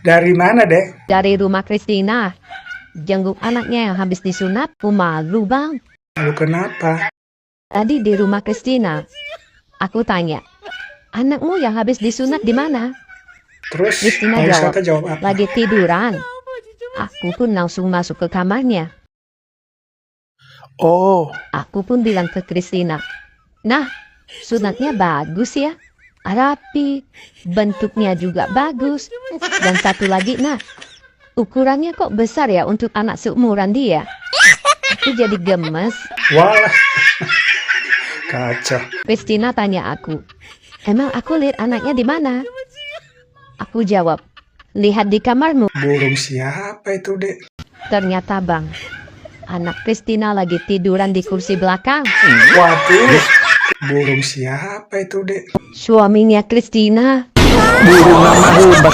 Dari mana, Dek? Dari rumah Christina. Jenguk anaknya yang habis disunat. Malu bang. Lalu kenapa? Tadi di rumah Christina. Aku tanya, anakmu yang habis disunat di mana? Terus Christina Pak jawab, Wisata jawab apa? lagi tiduran. Aku pun langsung masuk ke kamarnya. Oh, Aku pun bilang ke Christina, nah, sunatnya bagus ya. Rapi, bentuknya juga bagus. Dan satu lagi, nah, ukurannya kok besar ya untuk anak seumuran dia. Aku jadi gemes. walah. Kacau. Christina tanya aku, emang aku lihat anaknya di mana? Aku jawab, lihat di kamarmu. Burung siapa itu, Dek? Ternyata bang, anak Christina lagi tiduran di kursi belakang. Waduh. Burung siapa itu, Dek? Suaminya Christina. Burung nama